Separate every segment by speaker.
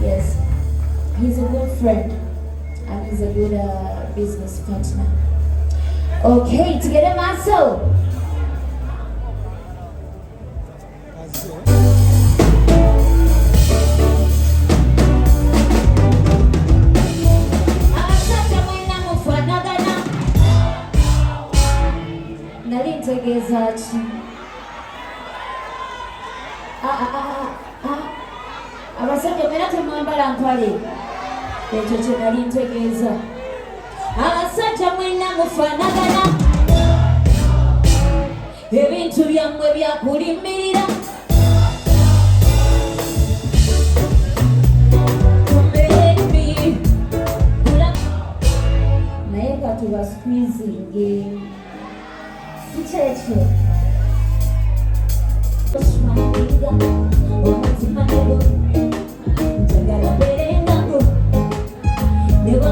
Speaker 1: Yes, he's a good friend and he's a good business partner. Okay, together muscle.
Speaker 2: Abasajja mera temwambala mpale ekyo kye nali ntegeeza. Abasajja mwenna mufaanagana, ebintu byammwe byakulimirira. Naye katuba squeezing kikyekyo
Speaker 1: You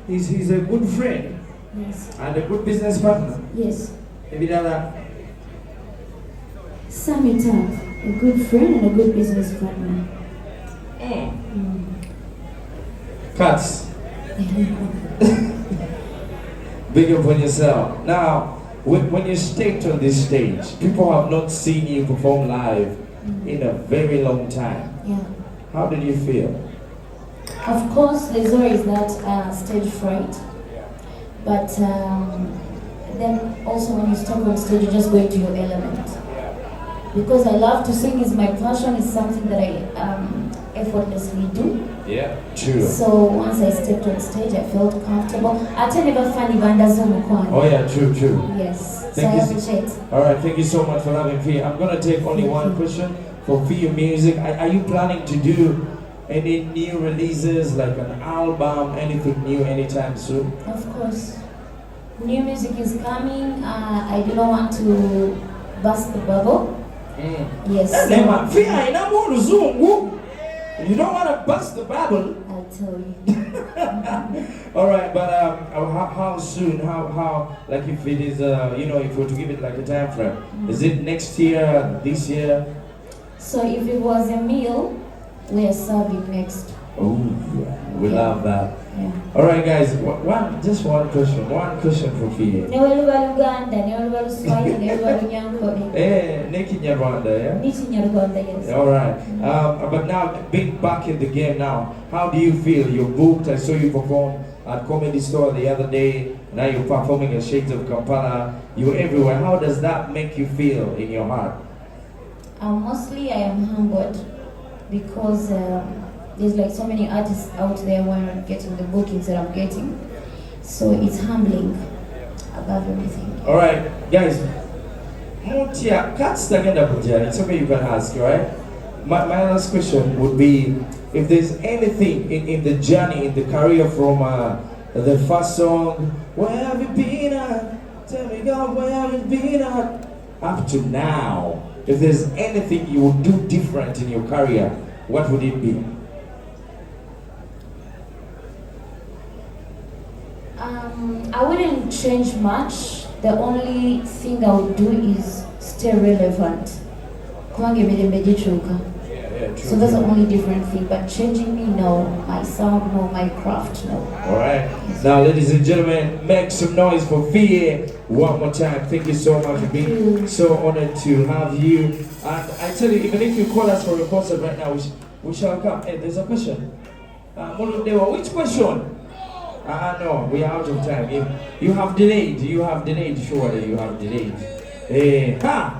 Speaker 3: he's a good friend
Speaker 1: Yes.
Speaker 3: and a good business partner.
Speaker 1: Yes.
Speaker 3: Ebyama.
Speaker 1: Sum it up. A good friend and a good business partner.
Speaker 3: Cuts. Big up on yourself. Now, when you stepped on this stage, people have not seen you perform live in a very long time.
Speaker 1: Yeah.
Speaker 3: How did you feel?
Speaker 1: Of course, there's always that stage fright. But then also when you step on stage, you just go into your element. Because I love to sing, is my passion, is something that I effortlessly do.
Speaker 3: Yeah, true.
Speaker 1: So once I stepped on stage, I felt comfortable. I tell you about funny
Speaker 3: Oh yeah, true.
Speaker 1: Yes. So
Speaker 3: Thank
Speaker 1: I
Speaker 3: you.
Speaker 1: appreciate.
Speaker 3: All right, thank you so much for loving Fille. I'm gonna take only one question for Fille Music. Are you planning to do any new releases, like an album, anything new anytime soon?
Speaker 1: Of course. New music is coming. I do not want to bust the bubble. Yes.
Speaker 3: Fille, you don't want to bust the bubble.
Speaker 1: I'll tell you.
Speaker 3: All right, but how soon? How like if it is if we were to give it like a time frame, is it next year, this year?
Speaker 1: So if it was a meal, we are serving next.
Speaker 3: Oh, we love that.
Speaker 1: Yeah.
Speaker 3: All right, guys. Just one question for Fille.
Speaker 1: Newaluba Luganda, newaluba Luswahili, newaluba Lunyankole.
Speaker 3: Neki Nyarwanda, yeah.
Speaker 1: Nichi Nyarwanda, yes.
Speaker 3: All right. But now being back in the game now, how do you feel? You're booked. I saw you perform at Comedy Store the other day. Now you're performing at Shades of Kampala. You're everywhere. How does that make you feel in your heart?
Speaker 1: Mostly I am humbled because there's like so many artists out there who are not getting the bookings that I'm getting. So it's humbling above everything.
Speaker 3: All right, guys. It's okay, you can ask, right? My last question would be, if there's anything in the journey, in the career from the first song, where have you been at? Tell me, God, where have you been at? Up to now, if there's anything you would do different in your career, what would it be?
Speaker 1: I wouldn't change much. The only thing I would do is stay relevant.
Speaker 3: Yeah, true.
Speaker 1: So that's the only different thing. But changing me, no. My sound, no. My craft, no.
Speaker 3: All right. Now, ladies and gentlemen, make some noise for Fille one more time. Thank you so much for being so honored to have you. And I tell you, even if you call us for a concert right now, we shall come. Hey, there's a question. Which question? No, we are out of time. You have delayed. Surely you have delayed. Ha!